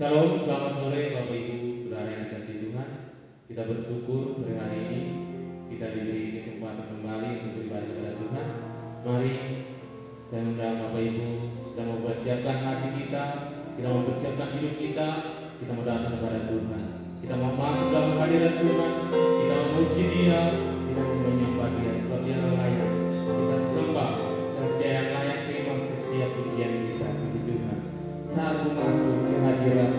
Shalom, selamat sore Bapak Ibu Saudara yang dikasihi Tuhan. Kita bersyukur sore hari ini kita diberi kesempatan kembali untuk beribadah kepada Tuhan. Mari saya undang Bapak Ibu, kita mempersiapkan hati kita mempersiapkan hidup kita mau datang kepada Tuhan. Kita mau masuk dalam hadirat Tuhan, kita memuji Dia, kita mau menyembah Dia sebab Dia layak. Kita sembah sebab Dia yang layak terima setiap pujian kita. Puji Tuhan. Saat masuk ke hadirat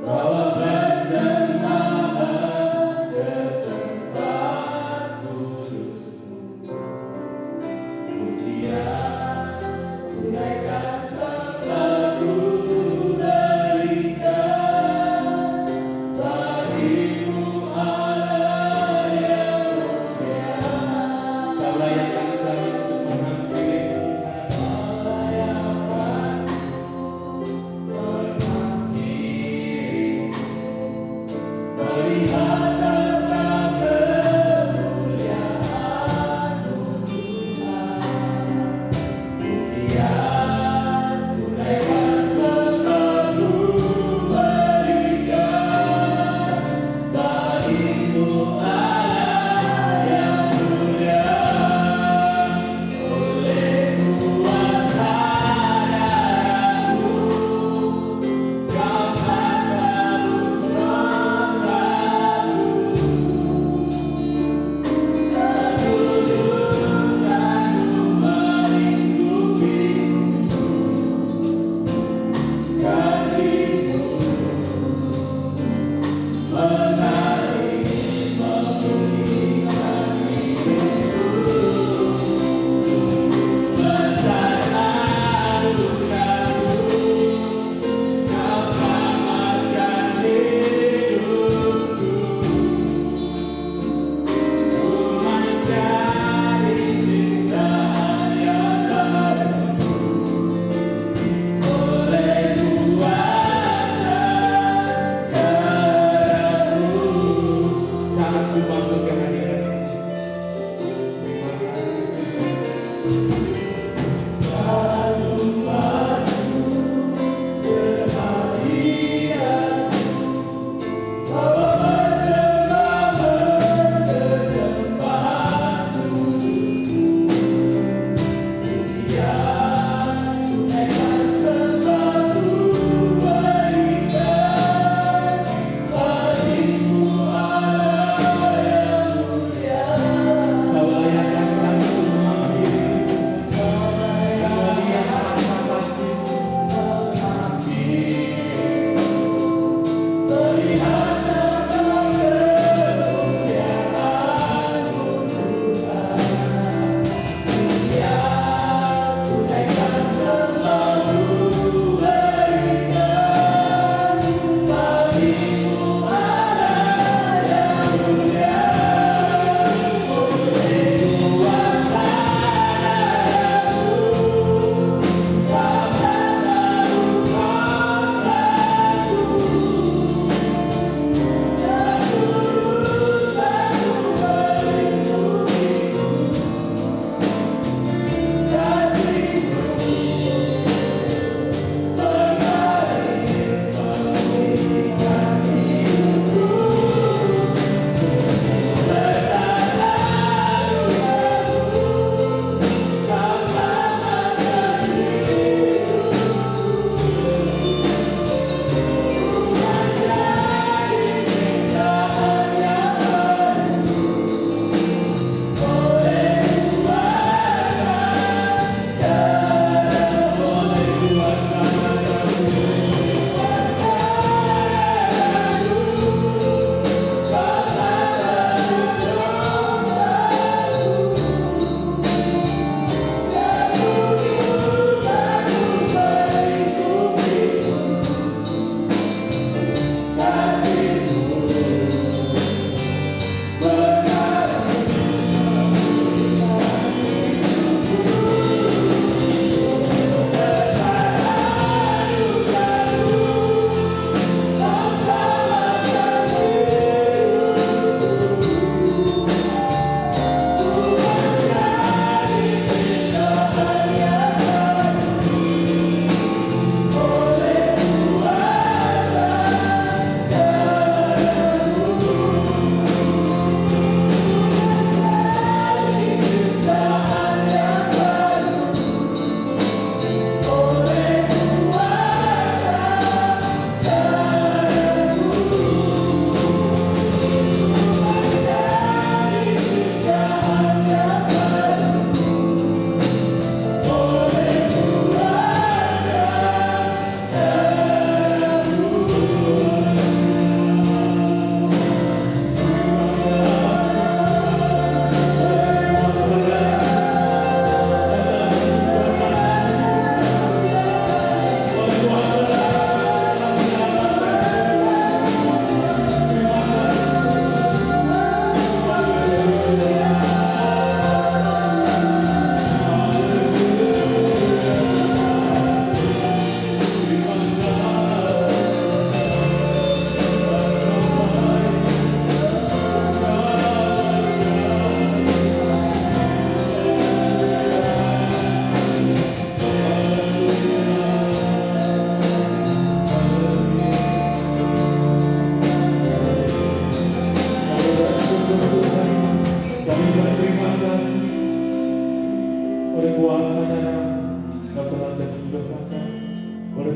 Bawa bersama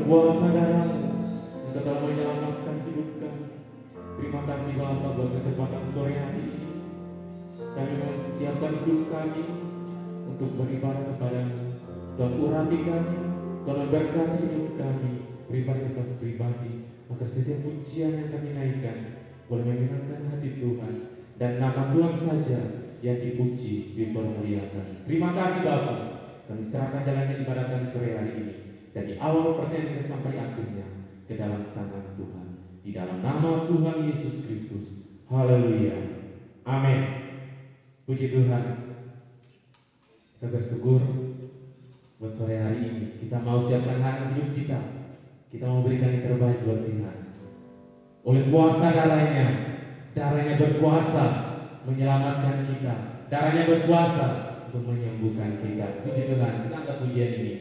kuasa darah-Mu, Engkau telah menyelamatkan hidup kami. Terima kasih Bapa buat kesempatan sore hari ini. Kami mempersiapkan hidup kami untuk beribadah kepada-Mu. Tuhan urapi kami, Tuhan memberkati hidup kami, pribadi, agar setiap pujian yang kami naikkan boleh menyenangkan hati Tuhan, dan nama Tuhan saja yang dipuji, dipermuliakan. Terima kasih Bapa. Kami serahkan jalannya ibadah kami sore hari ini, dari awal pertanyaan sampai akhirnya ke dalam tangan Tuhan. Di dalam nama Tuhan Yesus Kristus. Haleluya. Amin. Puji Tuhan. Kita bersyukur buat sore hari ini. Kita mau siapkan hari hidup kita. Kita mau berikan yang terbaik buat Tuhan. Oleh kuasa darahnya berkuasa menyelamatkan kita. Darahnya berkuasa untuk menyembuhkan kita. Puji Tuhan. Kita angkat pujian ini.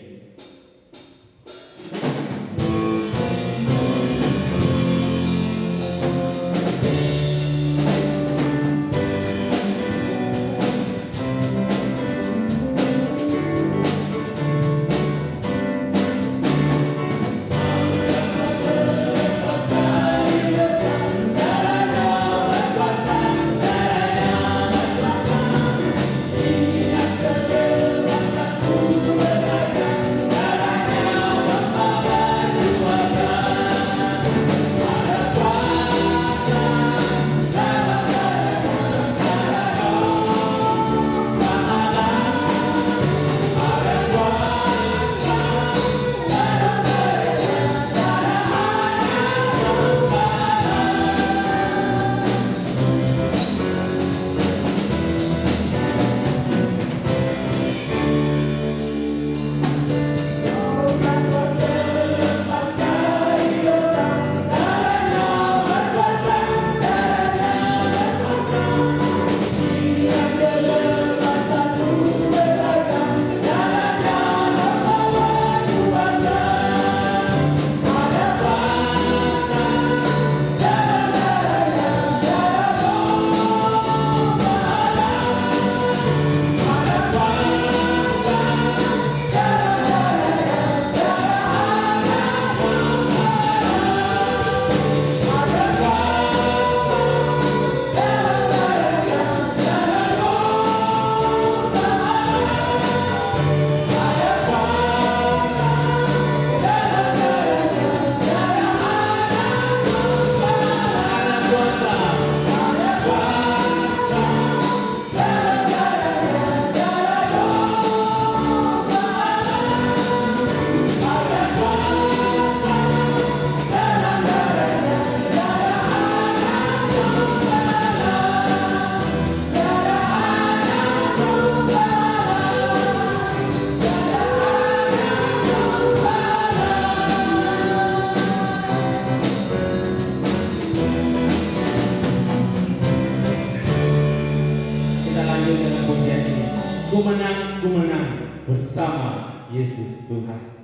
Ku menang bersama Yesus Tuhan.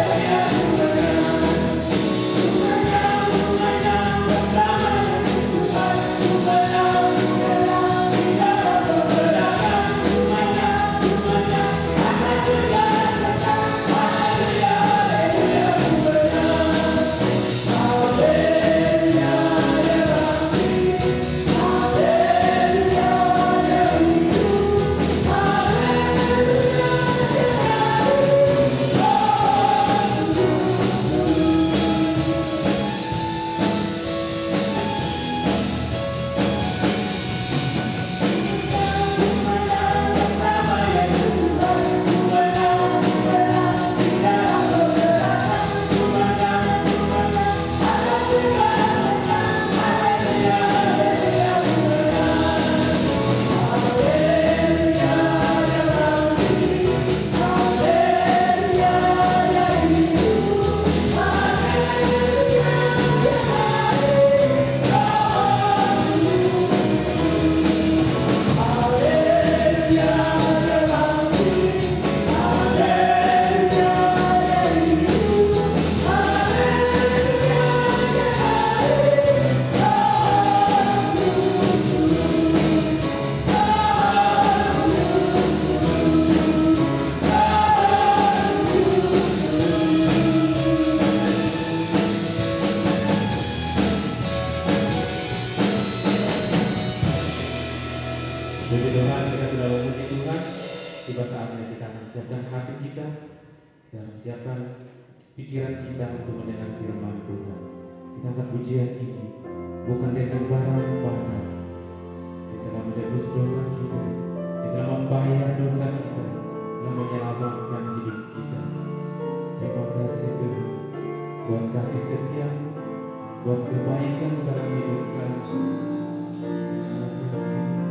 Haleluya. Puji Tuhan, kita sudah memuji Tuhan. Tiba saatnya kita akan siapkan hati kita, kita akan siapkan pikiran kita untuk mendengar firman Tuhan. Kita akan pujian ini bukan dengan barang-barang yang telah menebus dosa kita, yang telah membayar dosa kita, yang menyelamatkan hidup kita. Terima kasih Tuhan buat kasih setia, buat kebaikan dalam hidup kami. Terima kasih Yesus.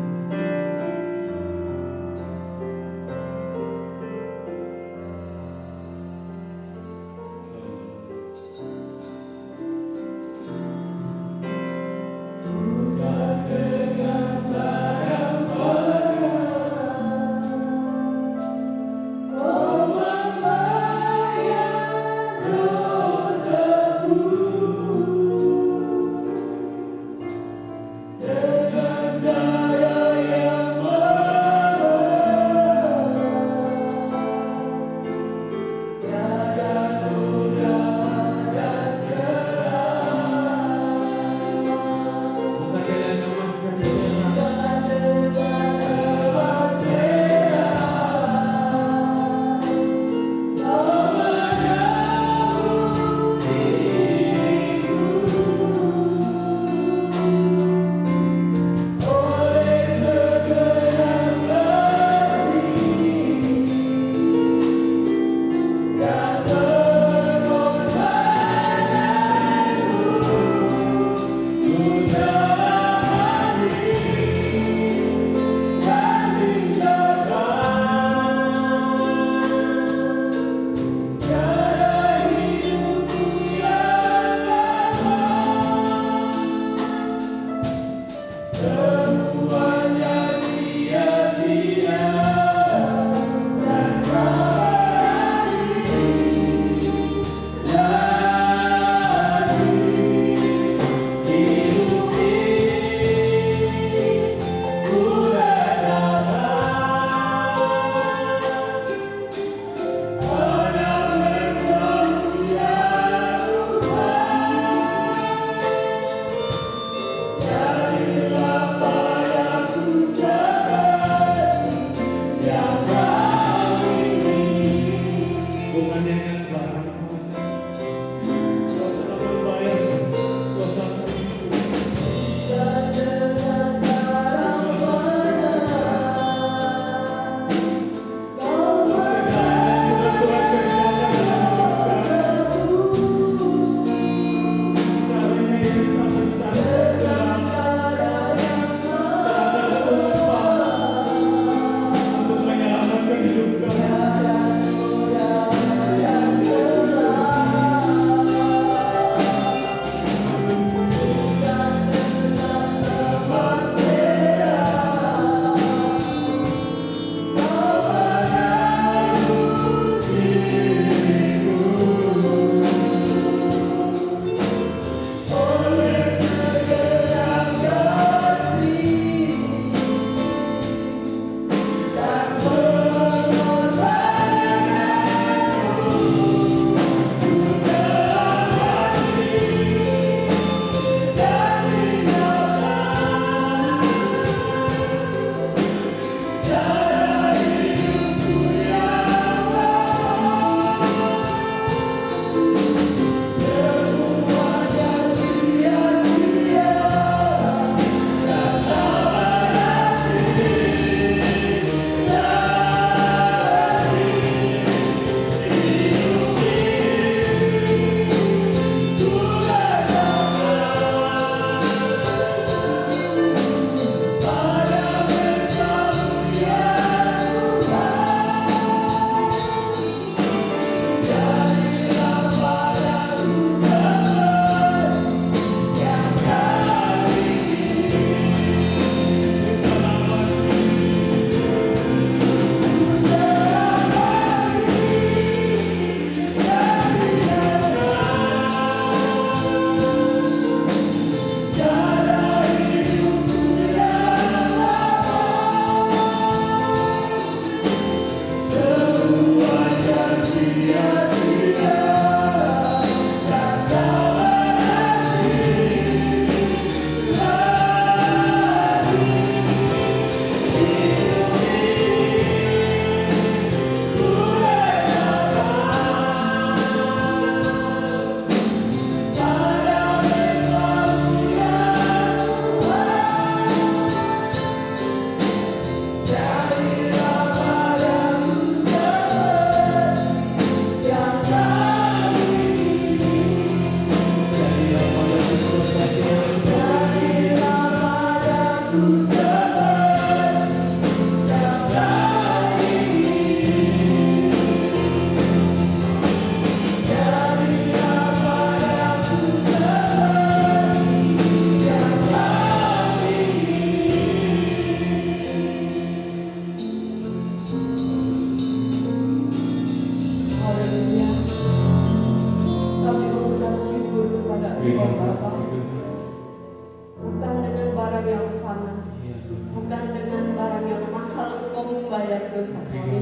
dosa kami.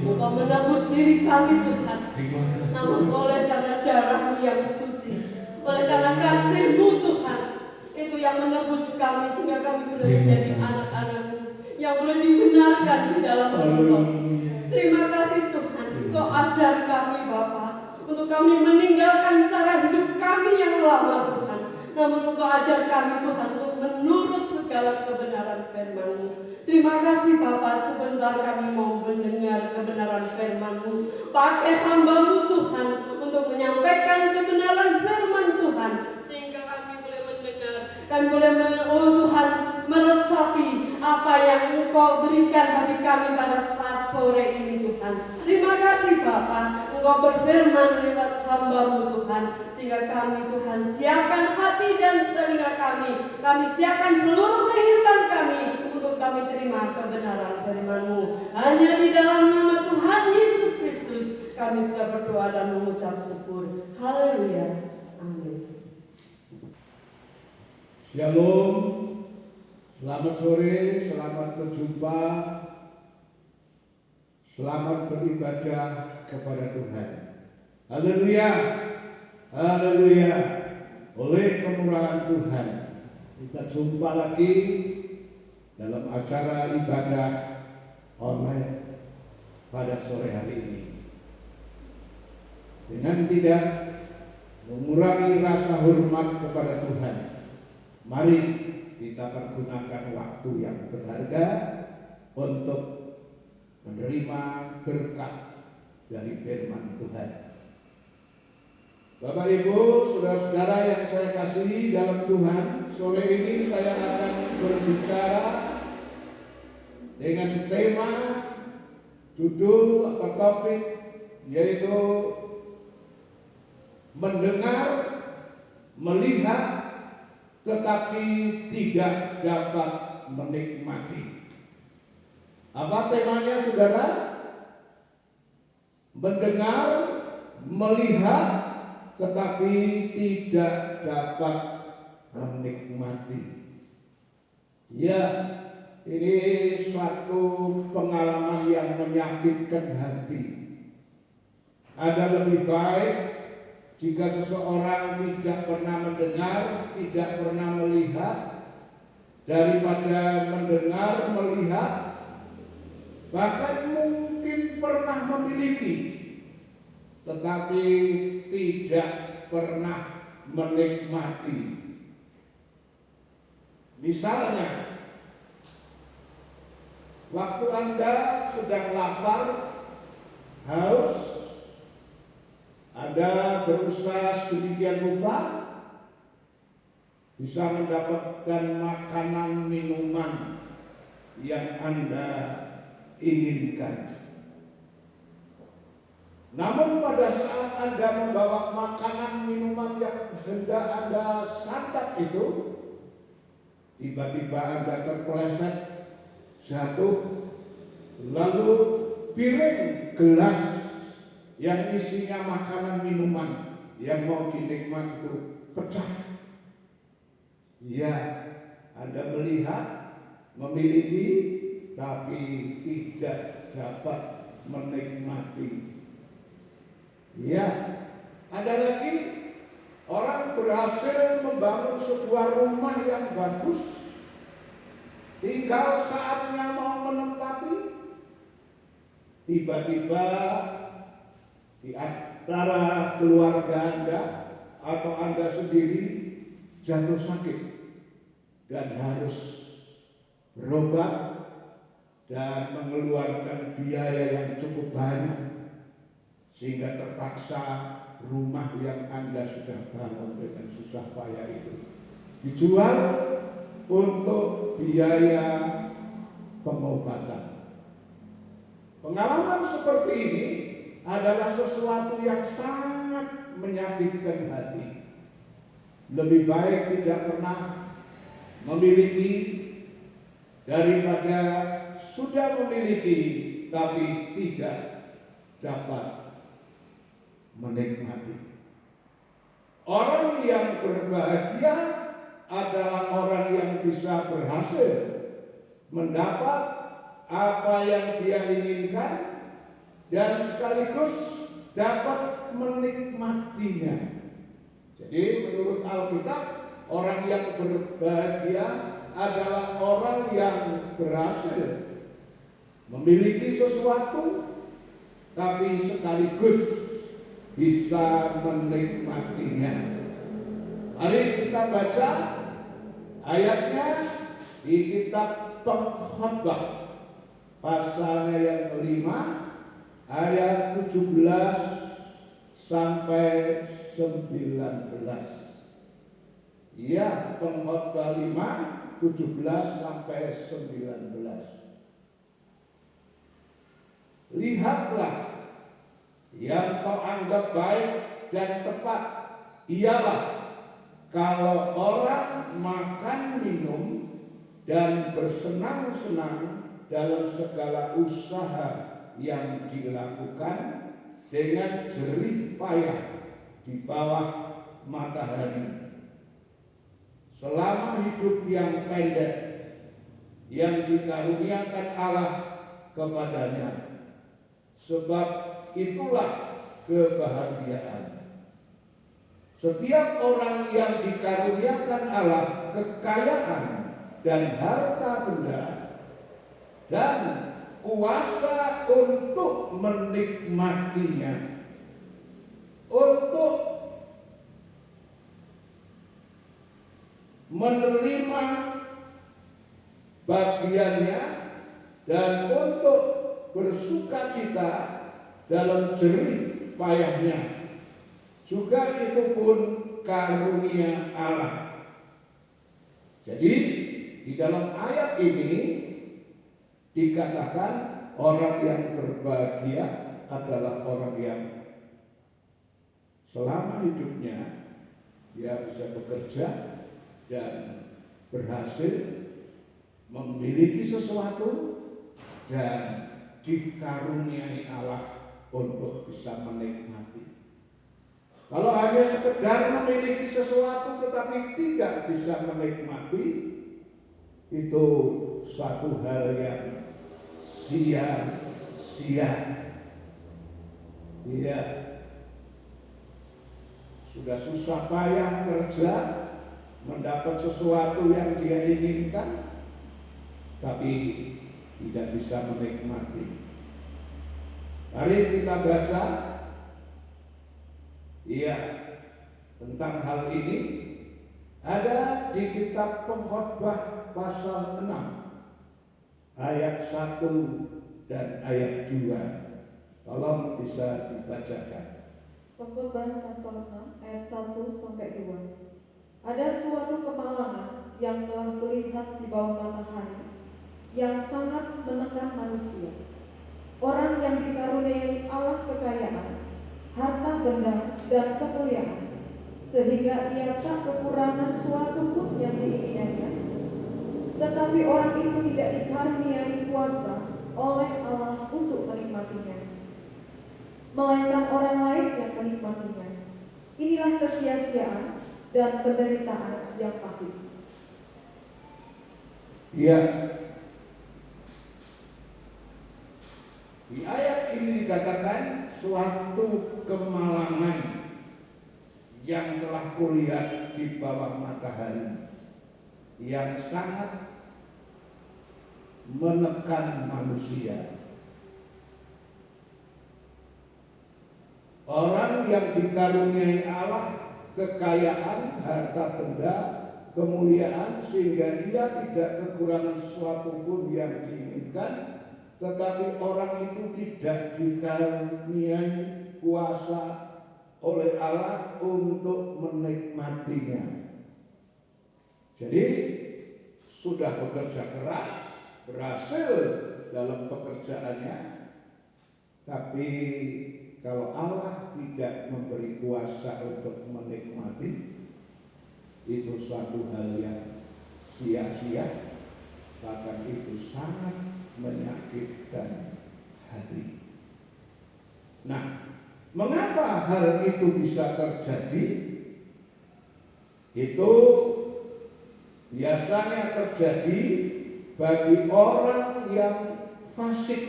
Engkau menebus diri kami Tuhan. Namun oleh karena darah-Mu yang suci, oleh karena kasih-Mu Tuhan, itu yang menebus kami sehingga kami boleh menjadi anak-anak-Mu yang boleh dibenarkan di dalam Engkau. Terima kasih Tuhan, Engkau ajar kami Bapa, untuk kami meninggalkan cara hidup kami yang lama Tuhan. Namun Engkau ajar kami Tuhan untuk menurut segala kebenaran firman-Mu. Terima kasih Bapa, sebentar kami mau mendengar kebenaran firman-Mu. Pakai hamba-Mu Tuhan untuk menyampaikan kebenaran firman Tuhan, sehingga kami boleh mendengar, kami boleh Tuhan meresapi apa yang Engkau berikan bagi kami pada saat sore ini Tuhan. Terima kasih Bapa, Engkau berfirman lewat hamba-Mu Tuhan, sehingga kami Tuhan siapkan hati dan telinga kami siapkan seluruh kehidupan kami untuk kami terima kebenaran firman-Mu. Hanya di dalam nama Tuhan Yesus Kristus kami sudah berdoa dan mengucap syukur. Haleluya. Amin. Shalom. Selamat sore, selamat berjumpa, selamat beribadah kepada Tuhan. Haleluya, haleluya. Oleh kemurahan Tuhan, kita jumpa lagi dalam acara ibadah online pada sore hari ini. Dengan tidak mengurangi rasa hormat kepada Tuhan, mari kita pergunakan waktu yang berharga untuk menerima berkat dari firman Tuhan. Bapak Ibu, saudara-saudara yang saya kasihi dalam Tuhan, sore ini saya akan berbicara dengan tema, judul atau topik, yaitu mendengar, melihat, tetapi tidak dapat menikmati. Apa temanya saudara? Mendengar, melihat, tetapi tidak dapat menikmati. Ya, ini suatu pengalaman yang menyakitkan hati. Ada lebih baik jika seseorang tidak pernah mendengar, tidak pernah melihat, daripada mendengar, melihat, bahkan mungkin pernah memiliki, tetapi tidak pernah menikmati. Misalnya, waktu Anda sedang lapar, haus, Anda berusaha sedemikian rupa bisa mendapatkan makanan minuman yang Anda inginkan. Namun pada saat Anda membawa makanan minuman yang hendak Anda santap itu, tiba-tiba Anda terpeleset, jatuh, lalu piring gelas yang isinya makanan minuman yang mau dinikmati itu pecah. Ya, Anda melihat, memiliki, tapi tidak dapat menikmati. Ya, ada lagi orang berhasil membangun sebuah rumah yang bagus, tinggal saatnya mau menempati, tiba-tiba di antara keluarga Anda atau Anda sendiri jatuh sakit dan harus berobat dan mengeluarkan biaya yang cukup banyak, sehingga terpaksa rumah yang Anda sudah bangun dengan susah payah itu dijual untuk biaya pengobatan. Pengalaman seperti ini adalah sesuatu yang sangat menyakitkan hati. Lebih baik tidak pernah memiliki daripada sudah memiliki tapi tidak dapat menikmati. Orang yang berbahagia adalah orang yang bisa berhasil mendapat apa yang dia inginkan dan sekaligus dapat menikmatinya. Jadi menurut Alkitab, orang yang berbahagia adalah orang yang berhasil memiliki sesuatu tapi sekaligus bisa menikmatinya. Mari kita baca ayatnya di kitab Pengkhotbah pasalnya yang kelima ayat 17 sampai 19. Ya, Pengkhotbah 5 17 sampai 19. Lihatlah, yang kau anggap baik dan tepat ialah kalau orang makan minum dan bersenang-senang dalam segala usaha yang dilakukan dengan jerih payah di bawah matahari, selama hidup yang pendek yang dikaruniakan Allah kepadanya. Sebab itulah kebahagiaan. Setiap orang yang dikaruniakan Allah kekayaan dan harta benda dan kuasa untuk menikmatinya, untuk menerima bagiannya dan untuk bersukacita dalam jerih payahnya, juga itu pun karunia Allah. Jadi di dalam ayat ini dikatakan orang yang berbahagia adalah orang yang selama hidupnya dia bisa bekerja dan berhasil memiliki sesuatu dan dikaruniai Allah untuk bisa menikmati. Kalau hanya sekedar memiliki sesuatu tetapi tidak bisa menikmati, itu suatu hal yang sia-sia. Dia sudah susah payah kerja mendapat sesuatu yang dia inginkan, tapi tidak bisa menikmati. Mari kita baca tentang hal ini ada di kitab Pengkhotbah pasal 6 ayat 1 dan ayat 2. Tolong bisa dibacakan. Pengkhotbah pasal 6 ayat 1 sampai 2. Ada suatu kemalangan yang telah terlihat di bawah matahari yang sangat menekan manusia. Orang yang dikaruniai Allah kekayaan, harta benda dan kemuliaan, sehingga ia tak kekurangan suatu pun yang diinginkannya. Tetapi orang itu tidak dikaruniai kuasa oleh Allah untuk menikmatinya, melainkan orang lain yang menikmatinya. Inilah kesia-siaan dan penderitaan yang pahit. Di ayat ini dikatakan suatu kemalangan yang telah kulihat di bawah matahari yang sangat menekan manusia. Orang yang dikaruniai Allah kekayaan, harta benda, kemuliaan, sehingga ia tidak kekurangan sesuatu pun yang diinginkan, tetapi orang itu tidak dikaruniai kuasa oleh Allah untuk menikmatinya. Jadi sudah bekerja keras, berhasil dalam pekerjaannya, tapi kalau Allah tidak memberi kuasa untuk menikmati, itu suatu hal yang sia-sia, bahkan itu sangat menyakitkan hati. Nah, mengapa hal itu bisa terjadi? Itu biasanya terjadi bagi orang yang fasik,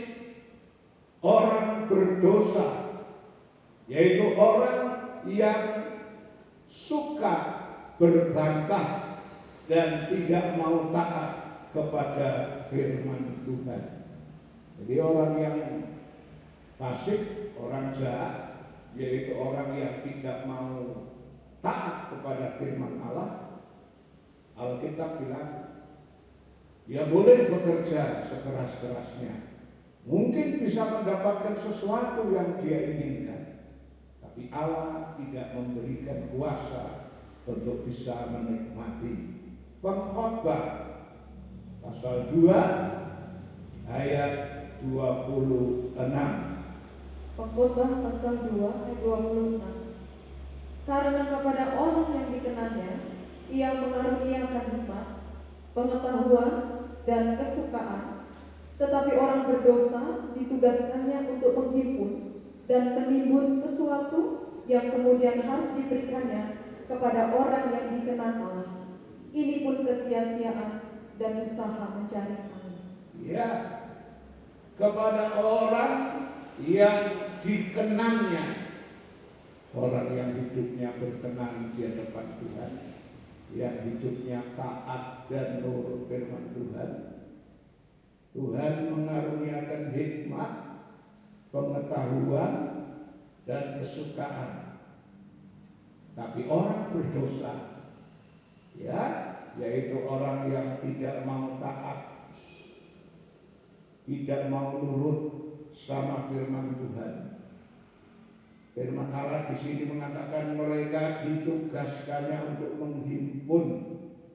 orang berdosa, yaitu orang yang suka berbantah dan tidak mau taat kepada firman Tuhan. Jadi orang yang fasik, orang jahat, yaitu orang yang tidak mau taat kepada firman Allah. Alkitab bilang, dia boleh bekerja sekeras-kerasnya, mungkin bisa mendapatkan sesuatu yang dia inginkan, tapi Allah tidak memberikan kuasa untuk bisa menikmati. Pengkhotbah pasal 2 ayat 26. Pengkhotbah pasal 2 ayat 26. Karena kepada orang yang dikenannya ia mengaruniakan hikmat, pengetahuan dan kesukaan, tetapi orang berdosa ditugaskannya untuk menghimpun dan menimbun sesuatu yang kemudian harus diberikannya kepada orang yang dikenal Allah. Ini pun kesia-siaan dan usaha mencari angin. Ya, kepada orang yang dikenannya, orang yang hidupnya berkenan di hadapan Tuhan, yang hidupnya taat dan nurut firman Tuhan, Tuhan mengaruniakan hikmat, pengetahuan, dan kesukaan. Tapi orang berdosa, ya, yaitu orang yang tidak mau taat, tidak mau nurut sama firman Tuhan. Firman Allah di sini mengatakan mereka ditugaskannya untuk menghimpun,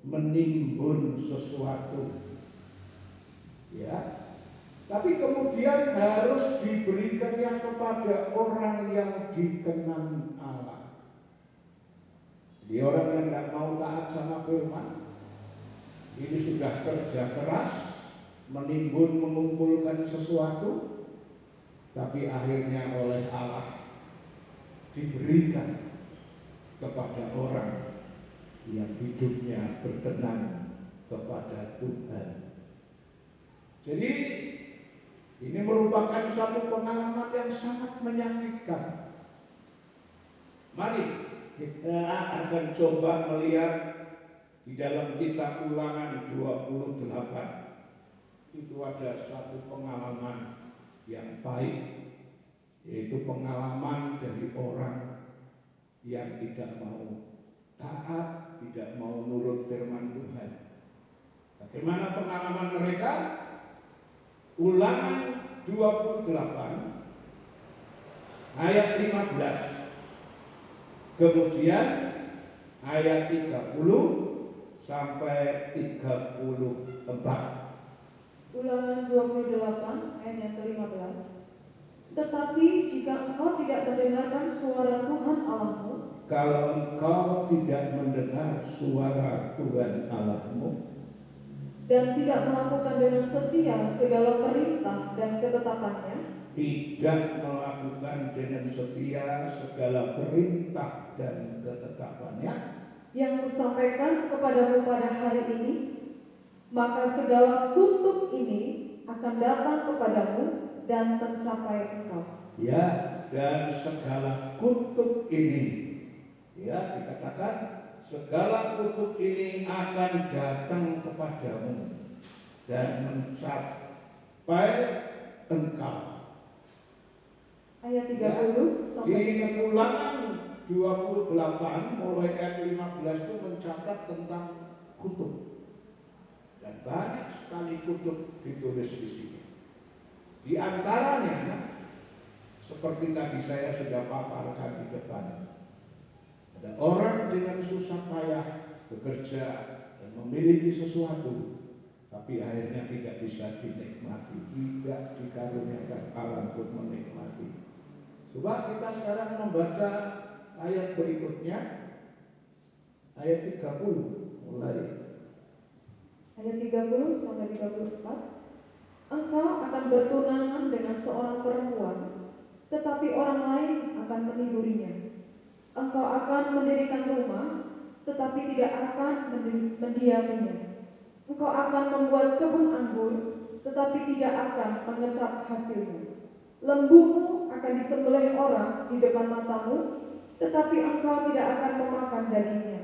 menimbun sesuatu. Ya. Tapi kemudian harus diberikannya kepada orang yang dikenan Allah. Jadi orang yang tidak mau taat sama firman, ini sudah kerja keras, menimbun, mengumpulkan sesuatu, tapi akhirnya oleh Allah diberikan kepada orang yang hidupnya berkenan kepada Tuhan. Jadi ini merupakan suatu pengalaman yang sangat menyakitkan. Mari kita akan coba melihat di dalam kitab Ulangan 28. Itu ada suatu pengalaman yang baik, yaitu pengalaman dari orang yang tidak mau taat, tidak mau nurut firman Tuhan. Bagaimana pengalaman mereka? Ulangan 28 ayat 15. Kemudian ayat 30 sampai 34. Ulangan 28 ayat yang ke-15. Tetapi jika engkau tidak mendengarkan suara Tuhan Allahmu, kalau engkau tidak mendengar suara Tuhan Allahmu dan tidak melakukan dengan setia segala perintah dan ketetapannya, tidak melakukan dengan setia segala perintah dan ketetapannya yang kusampaikan kepadamu pada hari ini, maka segala kutuk ini akan datang kepadamu dan mencapai engkau. Ya, dan segala kutuk ini, ya, dikatakan segala kutuk ini akan datang kepadamu dan mencapai engkau. Ayat 30 sampai Di Ulangan 28 mulai ayat 15 itu mencatat tentang kutuk. Dan banyak sekali kutuk ditulis di sini. Di antaranya seperti tadi saya sudah paparkan di depan. Ada orang dengan susah payah bekerja dan memiliki sesuatu, tapi akhirnya tidak bisa dinikmati, tidak dikaruniakan Allah untuk menikmati. Coba kita sekarang membaca ayat berikutnya, ayat 30 mulai. Ayat 30 sampai 34. Engkau akan bertunangan dengan seorang perempuan, tetapi orang lain akan menidurinya. Engkau akan mendirikan rumah, tetapi tidak akan mendiaminya. Engkau akan membuat kebun anggur, tetapi tidak akan mengecap hasilnya. Lembumu akan disembelih orang di depan matamu, tetapi engkau tidak akan memakan dagingnya.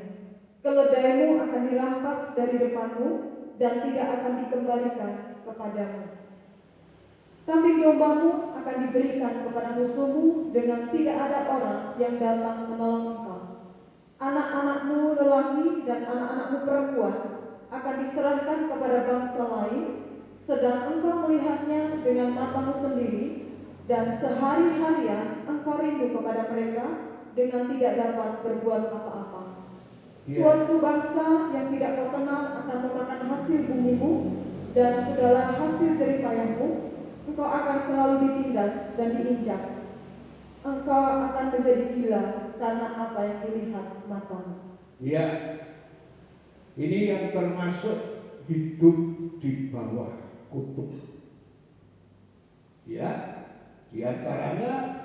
Keledaimu akan dirampas dari depanmu dan tidak akan dikembalikan kepadamu. Kambing dombamu akan diberikan kepada musuhmu dengan tidak ada orang yang datang menolong engkau. Anak-anakmu lelaki dan anak-anakmu perempuan akan diserahkan kepada bangsa lain, sedang engkau melihatnya dengan matamu sendiri, dan sehari-harian engkau rindu kepada mereka dengan tidak dapat berbuat apa-apa. Suatu bangsa yang tidak kau kenal akan memakan hasil bumimu, dan segala hasil jeripayahmu engkau akan selalu ditindas dan diinjak. Engkau akan menjadi gila karena apa yang dilihat matamu. Ya, ini yang termasuk hidup di bawah kutuk. Ya, di antaranya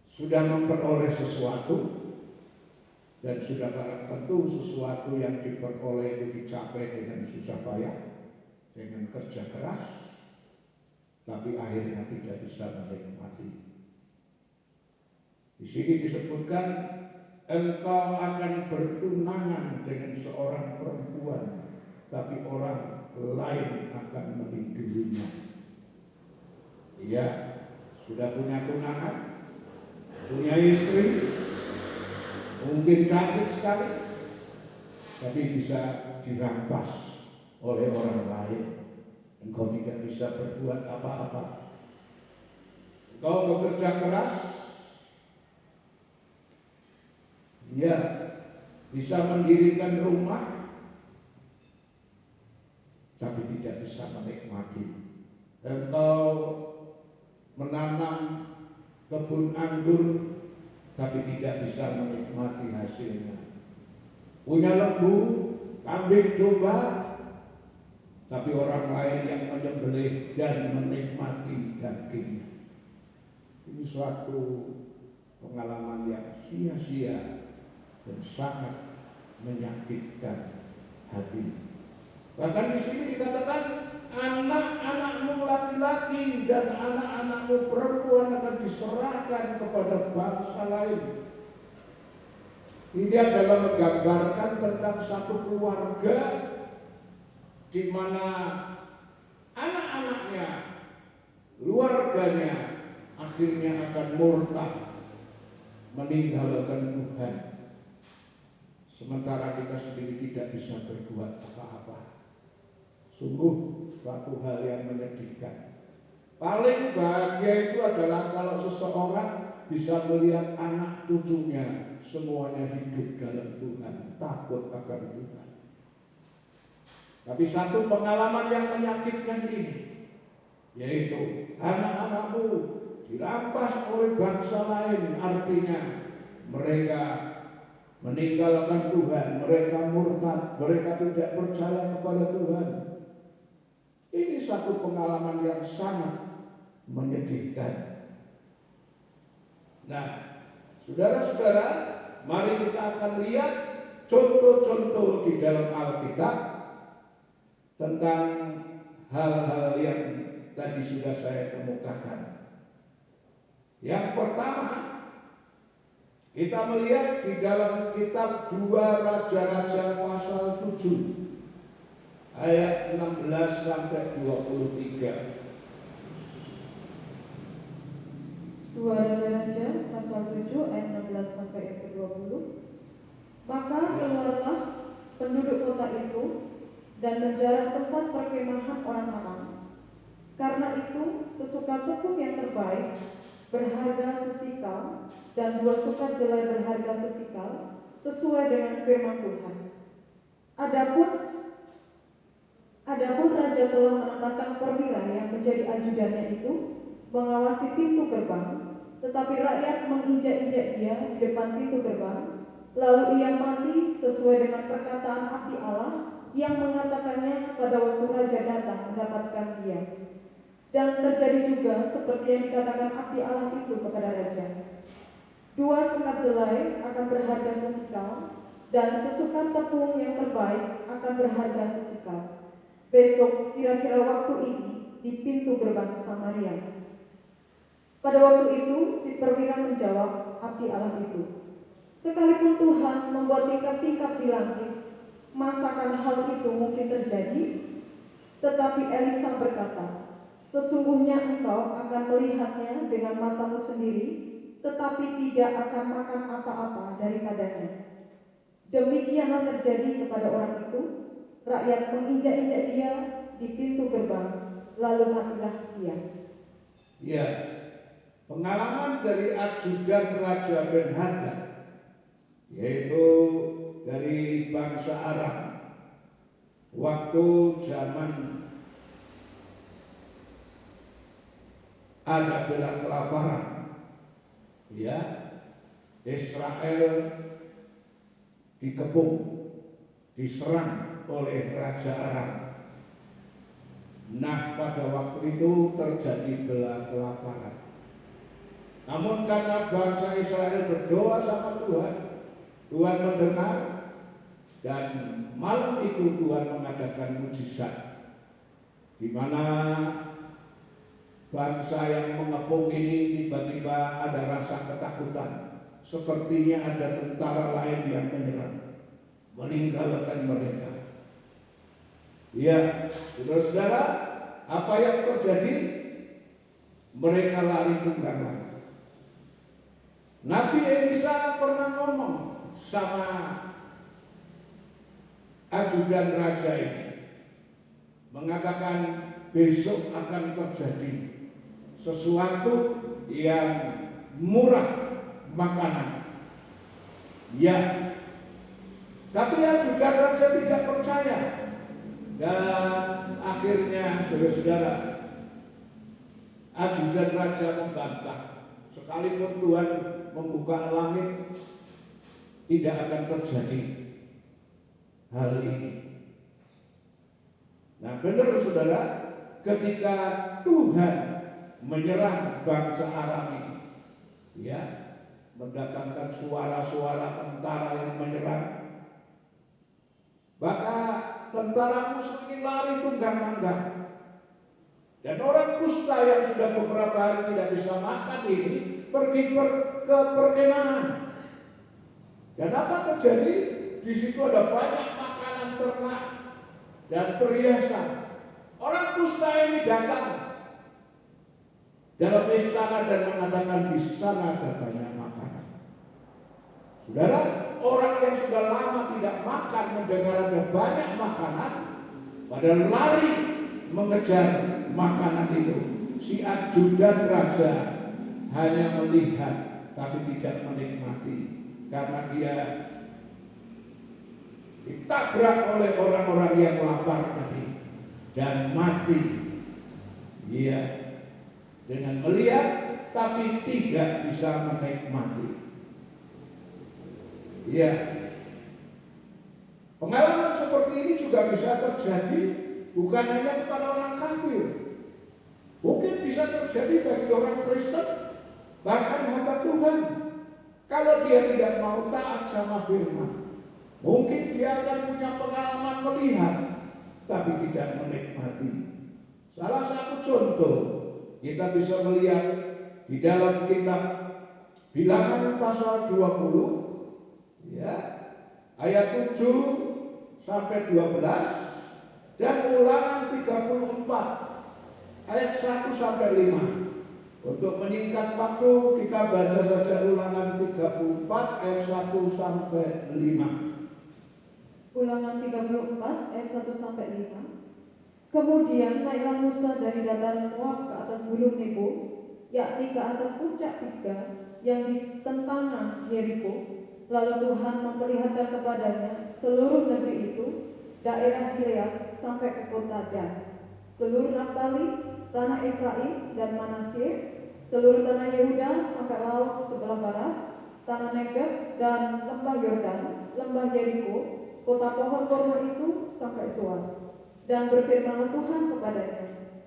sudah memperoleh sesuatu, dan sudah barang tentu sesuatu yang diperoleh itu dicapai dengan susah payah, dengan kerja keras, tapi akhirnya tidak bisa menikmati. Di sini disebutkan engkau akan bertunangan dengan seorang perempuan, tapi orang lain akan melindunginya. Iya, sudah punya tunangan, punya istri, mungkin cantik sekali, tapi bisa dirampas oleh orang lain. Engkau tidak bisa berbuat apa-apa. Engkau bekerja keras, ya, bisa mendirikan rumah, tapi tidak bisa menikmati. Engkau menanam kebun anggur, tapi tidak bisa menikmati hasilnya. Punya lembu, kambing domba, tapi orang lain yang menyembelih dan menikmati dagingnya. Ini suatu pengalaman yang sia-sia dan sangat menyakitkan hati. Bahkan di sini dikatakan anak-anakmu laki-laki dan anak-anakmu perempuan akan diserahkan kepada bangsa lain. Ini adalah menggambarkan tentang satu keluarga di mana anak-anaknya, keluarganya akhirnya akan murtad, meninggalkan Tuhan. Sementara kita sendiri tidak bisa berbuat apa-apa. Sungguh suatu hal yang menyedihkan. Paling bahagia itu adalah kalau seseorang bisa melihat anak cucunya semuanya hidup dalam Tuhan, takut akan Tuhan. Tapi satu pengalaman yang menyakitkan ini, yaitu anak-anakmu dirampas oleh bangsa lain, artinya mereka meninggalkan Tuhan, mereka murtad, mereka tidak percaya kepada Tuhan. Ini satu pengalaman yang sangat menyedihkan. Nah, saudara-saudara, mari kita akan lihat contoh-contoh di dalam Alkitab tentang hal-hal yang tadi sudah saya kemukakan. Yang pertama, kita melihat di dalam kitab 2 Raja-Raja pasal 7 ayat 16 sampai 23. 2 Raja-Raja pasal 7 ayat 16 sampai 20. Maka keluarlah penduduk kota itu dan menjarah tempat perkemahan orang Aram. Karena itu sesuka tepung yang terbaik berharga sesikal dan 2 sukat jelai berharga sesikal sesuai dengan firman Tuhan. Adapun raja telah menempatkan perwira yang menjadi ajudannya itu mengawasi pintu gerbang, tetapi rakyat menginjak-injak dia di depan pintu gerbang. Lalu ia mati sesuai dengan perkataan abdi Allah yang mengatakannya pada waktu raja datang mendapatkan dia. Dan terjadi juga seperti yang dikatakan abdi Allah itu kepada raja. 2 sekat jelai akan berharga sesikal, dan sesukat tepung yang terbaik akan berharga sesikal. Besok kira-kira waktu ini di pintu gerbang Samaria. Pada waktu itu si perwira menjawab abdi Allah itu, sekalipun Tuhan membuat tingkap-tingkap di langit, masakan hal itu mungkin terjadi? Tetapi Elisa berkata, sesungguhnya engkau akan melihatnya dengan matamu sendiri, tetapi tidak akan makan apa-apa daripadanya. Demikianlah terjadi kepada orang itu. Rakyat menginjak-injak dia di pintu gerbang, lalu matilah dia. Ya, pengalaman dari ajudan Raja Ben-Hadad, yaitu dari bangsa Aram, waktu zaman ada bela kelaparan, ya, Israel dikepung, diserang oleh Raja Aram. Nah, pada waktu itu terjadi bela kelaparan. Namun karena bangsa Israel berdoa sama Tuhan, Tuhan mendengar, dan malam itu Tuhan mengadakan mujizat, di mana bangsa yang mengepung ini tiba-tiba ada rasa ketakutan, sepertinya ada tentara lain yang menyerang, meninggalkan mereka. Ya, saudara-saudara, apa yang terjadi? Mereka lari tunggangan. Nabi Elisa pernah ngomong sama ajudan raja ini, mengatakan besok akan terjadi sesuatu yang murah makanan. Ya, tapi ajudan raja tidak percaya. Dan akhirnya saudara-saudara, ajudan raja membantah, sekalipun Tuhan membuka langit, tidak akan terjadi hal ini. Nah, benar saudara, ketika Tuhan menyerang bangsa Aram ini, ya, mendatangkan suara-suara tentara yang menyerang, maka tentara musuh ini lari tunggang-langgang. Dan orang kusta yang sudah beberapa hari tidak bisa makan ini pergi ke perkenanan. Dan apa terjadi? Di situ ada banyak makanan ternak dan perhiasan. Orang kusta ini datang dalam istana dan mengatakan di sana ada banyak makanan. Saudara, orang yang sudah lama tidak makan mendengar ada banyak makanan, pada lari mengejar makanan itu. Si ajudan raja hanya melihat tapi tidak menikmati, karena dia ditabrak oleh orang-orang yang lapar tadi dan mati. Iya, dengan melihat tapi tidak bisa menikmati. Iya, pengalaman seperti ini juga bisa terjadi bukan hanya kepada orang kafir, mungkin bisa terjadi bagi orang Kristen, bahkan hamba Tuhan. Kalau dia tidak mau taat sama firman, mungkin dia akan punya pengalaman melihat tapi tidak menikmati. Salah satu contoh kita bisa melihat di dalam kitab Bilangan pasal 20, ya, ayat 7 sampai 12, dan Ulangan 34 ayat 1 sampai 5. Untuk menyingkat waktu, kita baca saja Ulangan 34 ayat 1 sampai 5. Ulangan 34 ayat 1 sampai 5. Kemudian naiklah Musa dari dataran Moab ke atas gunung Nebo, yakni ke atas puncak Pisgah yang di tentangan Yeriko. Lalu Tuhan memperlihatkan kepadanya seluruh negeri itu, daerah Gilead sampai ke kota Dan, seluruh Naftali, tanah Efraim dan Manasye, seluruh tanah Yehuda sampai laut sebelah barat, tanah Negeb dan lembah Yordan, lembah Yeriko, kota pohon korma itu sampai Soar. Dan berfirmanlah Tuhan kepadanya,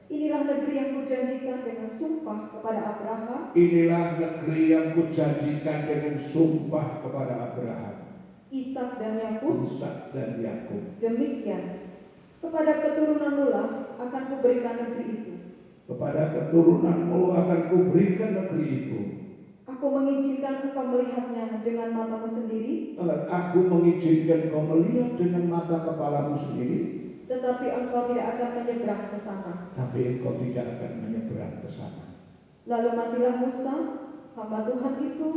inilah negeri yang kujanjikan dengan sumpah kepada Abraham. Inilah negeri yang kujanjikan dengan sumpah kepada Abraham, Ishak dan Yakub. Ishak dan Yakub. Demikian Kepada keturunanmu lah akan kuberikan negeri itu. Kepada keturunanmu akan kuberikan negeri itu. Aku mengizinkan engkau melihatnya dengan matamu sendiri, Aku mengizinkan kau melihat dengan mata kepalamu sendiri, tetapi engkau tidak akan menyeberang ke sana. tapi engkau tidak akan menyeberang ke sana. Lalu matilah Musa, hamba Tuhan itu,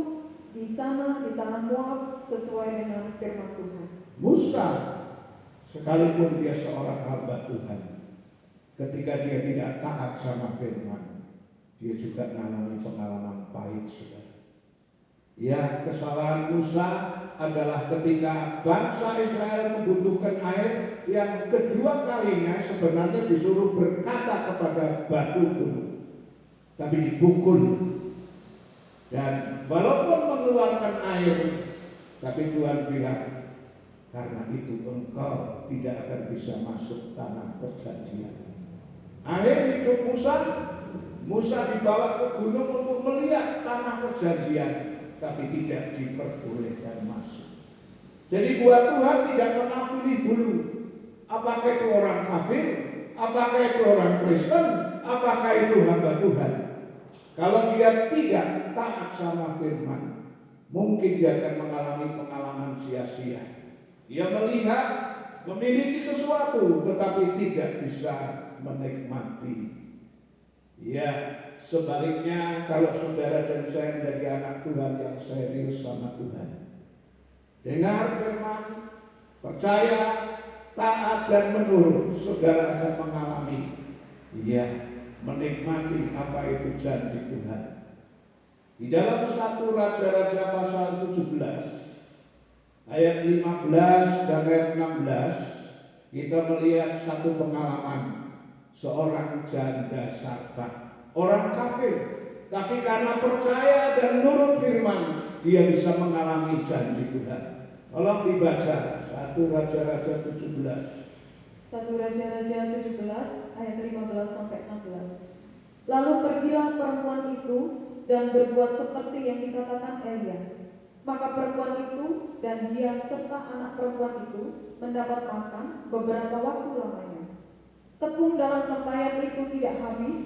di sana di tanah Moab sesuai dengan firman Tuhan. Musa, sekalipun dia seorang hamba Tuhan, ketika dia tidak taat sama firman, dia juga mengalami pengalaman pahit, saudara. Ya, kesalahan Musa adalah ketika bangsa Israel membutuhkan air, yang kedua kalinya sebenarnya disuruh berkata kepada batu gunung, tapi dipukul. Dan walaupun mengeluarkan air, tapi Tuhan bilang, karena itu engkau tidak akan bisa masuk tanah perjanjian. Akhir hidup Musa dibawa ke gunung untuk melihat tanah perjanjian, tapi tidak diperbolehkan masuk. Jadi buat Tuhan tidak pernah pilih bulu. Apakah itu orang kafir, apakah itu orang Kristen, apakah itu hamba Tuhan. Kalau dia tidak taat sama firman, mungkin dia akan mengalami pengalaman sia-sia. Dia melihat, memiliki sesuatu, tetapi tidak bisa menikmati. Ya, sebaliknya kalau saudara dan saya menjadi anak Tuhan yang serius sama Tuhan, dengar firman, percaya, taat dan menurut, saudara akan mengalami, menikmati apa itu janji Tuhan. Di dalam 1 Raja-Raja pasal 17 ayat 15 dan ayat 16, kita melihat satu pengalaman seorang janda Sarfat, orang kafir, tapi karena percaya dan nurut firman, dia bisa mengalami janji Tuhan. Tolong dibaca 1 Raja-Raja 17. 1 Raja-Raja 17 ayat 15 sampai 16. Lalu pergilah perempuan itu dan berbuat seperti yang dikatakan Elia. Maka perempuan itu dan dia serta anak perempuan itu mendapat makan beberapa waktu lamanya. Tepung dalam tempayan itu tidak habis,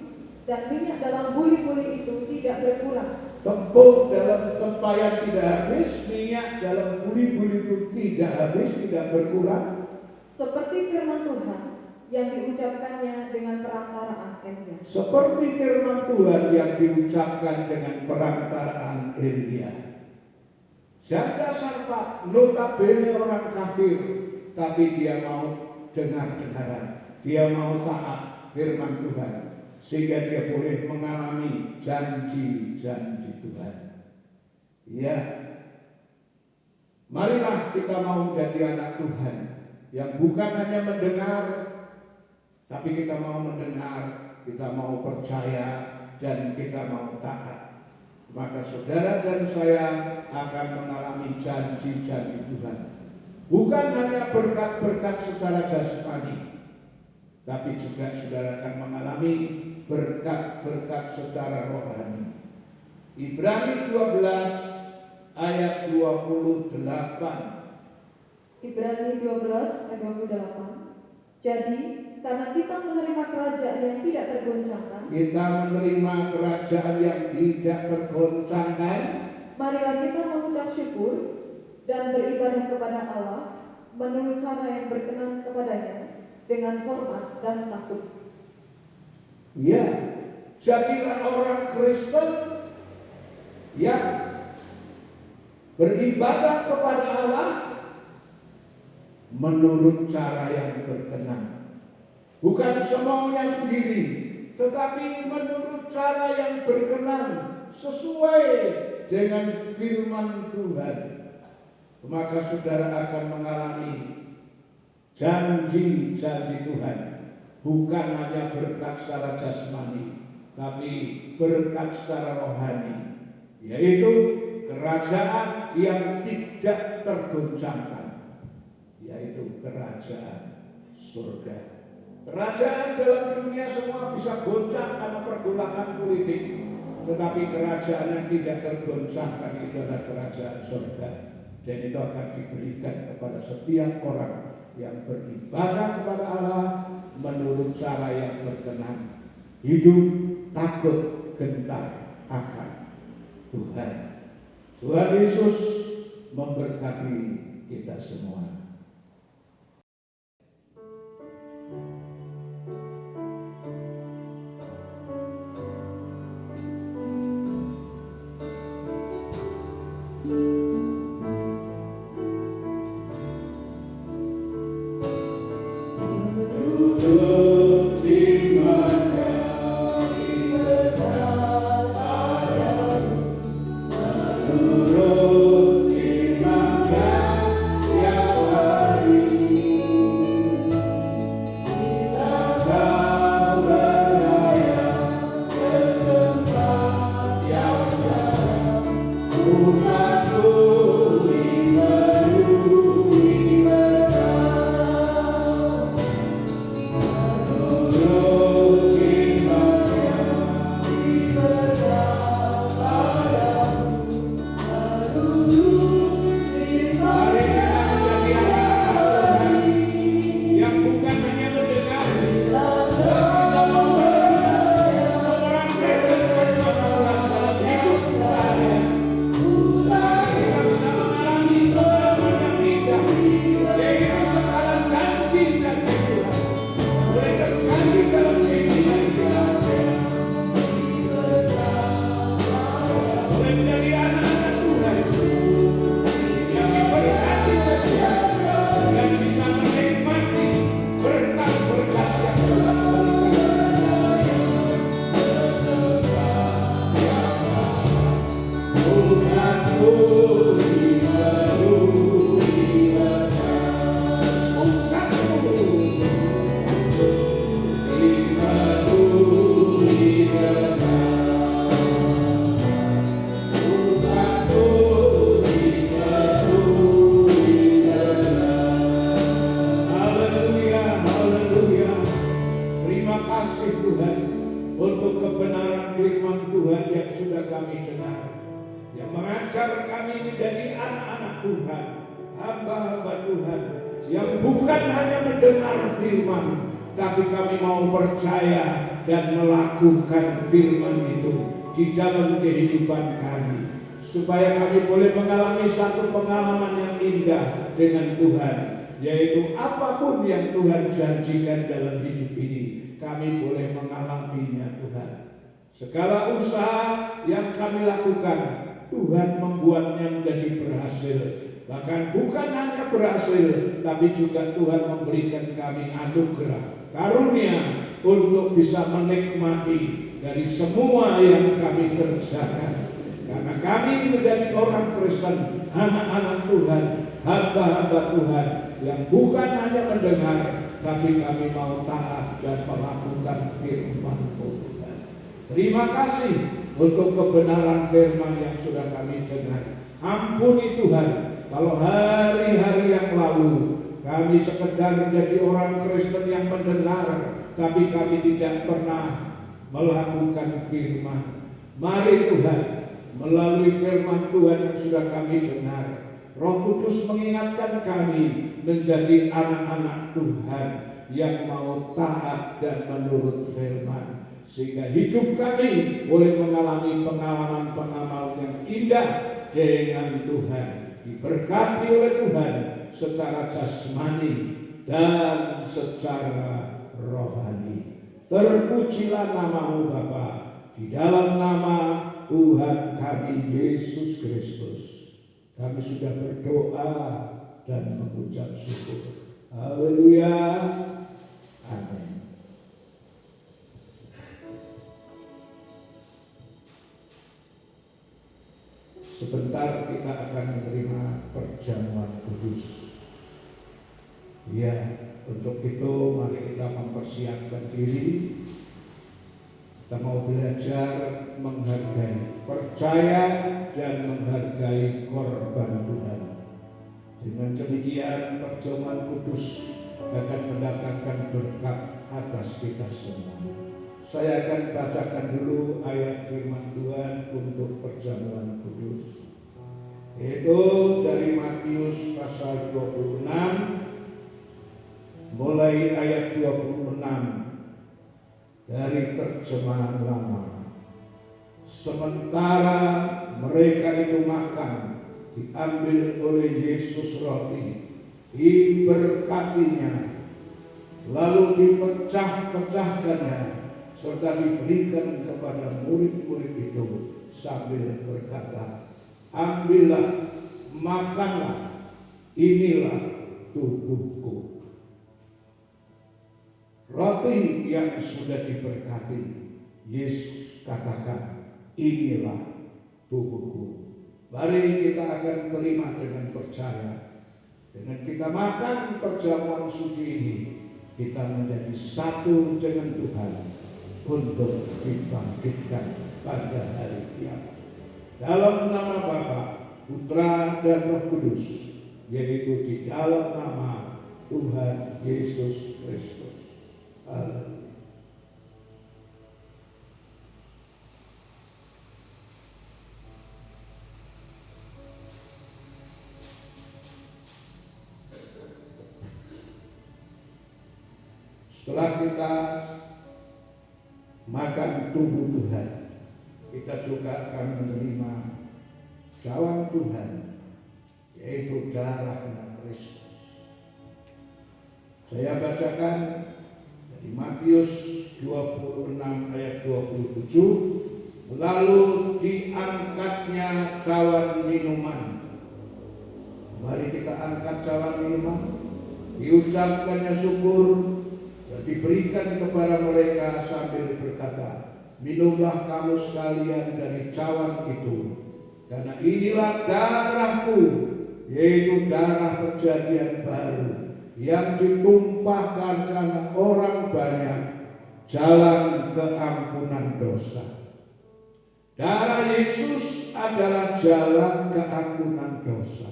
dan minyak dalam buli-buli itu tidak berkurang. Tepung dalam tempayan tidak habis, minyak dalam buli-buli itu tidak habis, tidak berkurang. Seperti firman Tuhan yang diucapkannya dengan perantaraan Elia. Seperti firman Tuhan yang diucapkan dengan perantaraan Elia. Janda Sarfat notabene orang kafir, tapi dia mau dengar-dengaran, dia mau taat firman Tuhan, sehingga dia boleh mengalami janji-janji Tuhan. Ya, marilah kita mau menjadi anak Tuhan yang bukan hanya mendengar, tapi kita mau mendengar, kita mau percaya, dan kita mau taat. Maka saudara dan saya akan mengalami janji-janji Tuhan. Bukan hanya berkat-berkat secara jasmani, tapi juga saudara akan mengalami berkat-berkat secara rohani. Ibrani 12 ayat 28. Ibrani 12 ayat 28. Jadi karena kita menerima kerajaan yang tidak tergoncangkan, marilah kita mengucap syukur dan beribadah kepada Allah menurut cara yang berkenan kepadanya dengan hormat dan takut. Ya, jadilah orang Kristen yang beribadah kepada Allah menurut cara yang berkenan. Bukan semaunya sendiri, tetapi menurut cara yang berkenan, sesuai dengan firman Tuhan. Maka saudara akan mengalami janji-janji Tuhan. Bukan hanya berkat secara jasmani, tapi berkat secara rohani, yaitu kerajaan yang tidak tergoncangkan, yaitu kerajaan surga. Kerajaan dalam dunia semua bisa goncang karena pergolakan politik, tetapi kerajaan yang tidak tergoncangkan itu adalah kerajaan surga, dan itu akan diberikan kepada setiap orang yang beribadah kepada Allah menurut cara yang berkenan, hidup takut gentar akan Tuhan. Tuhan Yesus memberkati kita semua. Firman itu di dalam kehidupan kami, supaya kami boleh mengalami satu pengalaman yang indah dengan Tuhan, yaitu apapun yang Tuhan janjikan dalam hidup ini, kami boleh mengalaminya Tuhan. Segala usaha yang kami lakukan, Tuhan membuatnya menjadi berhasil. Bahkan bukan hanya berhasil, tapi juga Tuhan memberikan kami anugerah, karunia untuk bisa menikmati dari semua yang kami kerjakan. Karena kami menjadi orang Kristen, anak-anak Tuhan, hamba-hamba Tuhan, yang bukan hanya mendengar, tapi kami mau taat dan melakukan firman-Mu Tuhan. Terima kasih untuk kebenaran firman yang sudah kami dengar. Ampuni Tuhan, kalau hari-hari yang lalu kami sekedar menjadi orang Kristen yang mendengar, tapi kami tidak pernah melakukan firman. Mari Tuhan, melalui firman Tuhan yang sudah kami dengar, Roh Kudus mengingatkan kami menjadi anak-anak Tuhan yang mau taat dan menurut firman, sehingga hidup kami boleh mengalami pengalaman-pengalaman yang indah dengan Tuhan, diberkati oleh Tuhan secara jasmani dan secara rohani. Terpujilah nama-Mu Bapa, di dalam nama Tuhan kami Yesus Kristus. Kami sudah berdoa dan mengucap syukur. Haleluya. Amin. Sebentar kita akan menerima perjamuan kudus. Ya, untuk itu mari kita mempersiapkan diri. Kita mau belajar menghargai, percaya dan menghargai korban Tuhan. Dengan demikian perjamuan kudus akan mendatangkan berkat atas kita semua. Saya akan bacakan dulu ayat firman Tuhan untuk perjamuan kudus. Itu dari Matius pasal 26 mulai ayat 26 dari terjemahan lama. Sementara mereka itu makan, diambil oleh Yesus roti, diberkatinya, lalu dipecah-pecahkannya, serta diberikan kepada murid-murid itu sambil berkata, ambillah, makanlah, inilah tubuhku. Roti yang sudah diberkati, Yesus katakan, inilah tubuhku. Mari kita akan terima dengan percaya. Dengan kita makan perjamuan suci ini, kita menjadi satu dengan Tuhan untuk dibangkitkan pada hari kiamat. Dalam nama Bapa, Putra dan Roh Kudus, yaitu di dalam nama Tuhan Yesus Kristus. Amin. Setelah kita makan tubuh Tuhan, kita juga akan menerima cawan Tuhan, yaitu darahnya Kristus. Saya bacakan dari Matius 26 ayat 27, lalu diangkatnya cawan minuman. Mari kita angkat cawan minuman, diucapkannya syukur, diberikan kepada mereka sambil berkata, minumlah kamu sekalian dari cawan itu, karena inilah darahku, yaitu darah perjanjian baru, yang ditumpahkan karena orang banyak, jalan keampunan dosa. Darah Yesus adalah jalan keampunan dosa.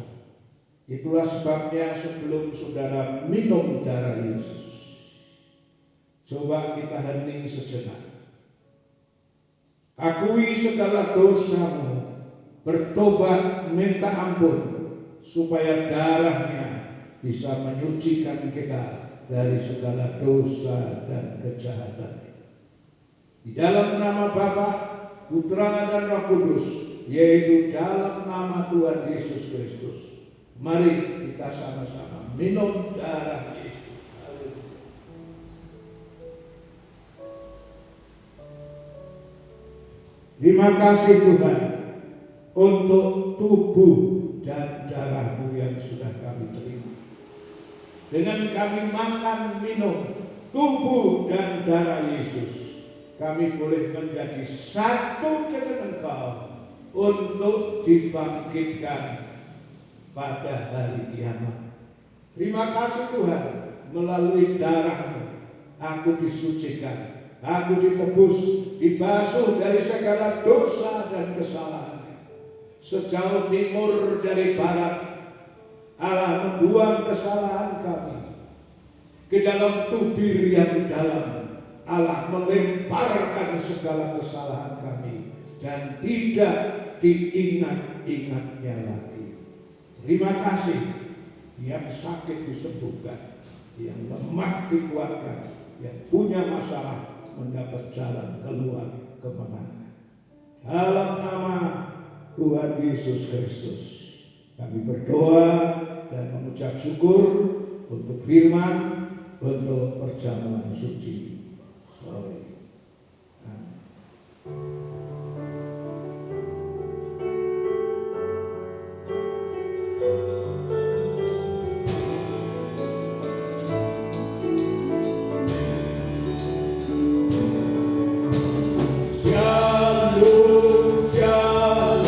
Itulah sebabnya sebelum saudara minum darah Yesus, coba kita hening sejenak. Akui segala dosamu, bertobat, minta ampun, supaya darahnya bisa menyucikan kita dari segala dosa dan kejahatan. Di dalam nama Bapa, Putra dan Roh Kudus, yaitu dalam nama Tuhan Yesus Kristus, mari kita sama-sama minum darah Yesus. Terima kasih Tuhan untuk tubuh dan darah-Mu yang sudah kami terima. Dengan kami makan minum tubuh dan darah Yesus, kami boleh menjadi satu dengan Engkau untuk dibangkitkan pada hari kiamat. Terima kasih Tuhan, melalui darah-Mu aku disucikan, aku ditebus, dibasuh dari segala dosa dan kesalahan. Sejauh timur dari barat, Allah membuang kesalahan kami. Ke dalam tubir yang dalam, Allah melemparkan segala kesalahan kami dan tidak diingat-ingatnya lagi. Terima kasih, yang sakit disembuhkan, yang lemah dikuatkan, yang punya masalah mendapat jalan keluar kemenangan. Dalam nama Tuhan Yesus Kristus, kami berdoa dan mengucap syukur untuk firman, untuk perjamuan suci sore. Amin. Shalom,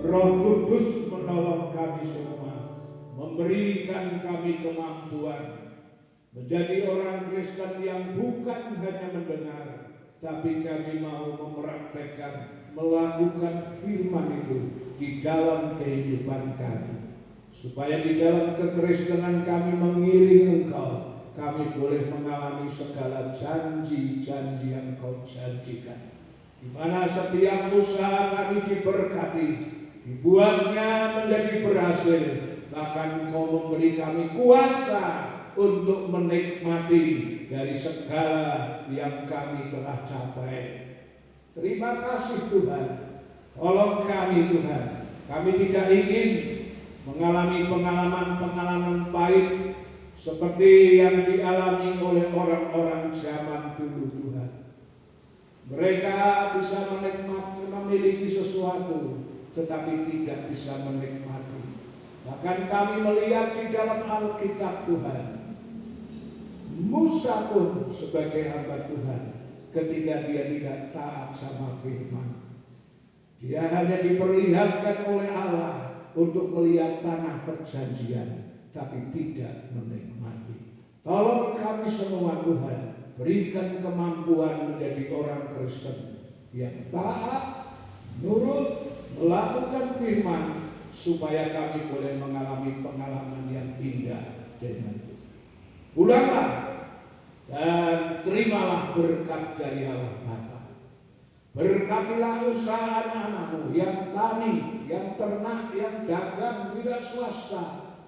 Roh Kudus menolong kami semua, memberikan kami kemampuan menjadi orang Kristen yang bukan hanya mendengar, tapi kami mau mempraktekkan, melakukan firman itu di dalam kehidupan kami, supaya di dalam kekristenan kami mengiring Engkau, kami boleh mengalami segala janji-janji yang Kau janjikan, di mana setiap usaha kami diberkati, dibuatnya menjadi berhasil, bahkan Kau memberi kami kuasa untuk menikmati dari segala yang kami telah capai. Terima kasih Tuhan. Tolong kami Tuhan. Kami tidak ingin mengalami pengalaman-pengalaman pahit seperti yang dialami oleh orang-orang zaman dulu Tuhan. Mereka bisa menikmati, memiliki sesuatu, tetapi tidak bisa menikmati. Bahkan kami melihat di dalam Alkitab Tuhan, Musa pun sebagai hamba Tuhan, ketika dia tidak taat sama firman, dia hanya diperlihatkan oleh Allah untuk melihat tanah perjanjian, tapi tidak menikmati. Tolong kami semua Tuhan, berikan kemampuan menjadi orang Kristen yang taat, nurut, melakukan firman, supaya kami boleh mengalami pengalaman yang indah dengan Tuhan. Pulanglah dan terimalah berkat dari Allah Bapa. Berkatilah usaha anak-anakmu yang tani, yang ternak, yang dagang, wira swasta,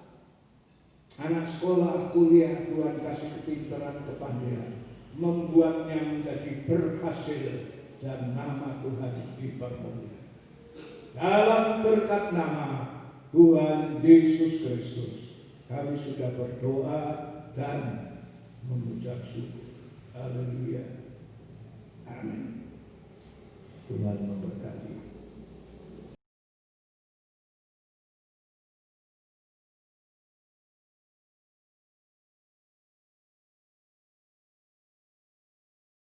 anak sekolah, kuliah. Tuhan kasih kepintaran, kepandaian, membuatnya menjadi berhasil dan nama Tuhan dipermuliakan. Dalam berkat nama Tuhan Yesus Kristus, kami sudah berdoa dan mengucap syukur. Haleluya. Amin. Tuhan memberkati.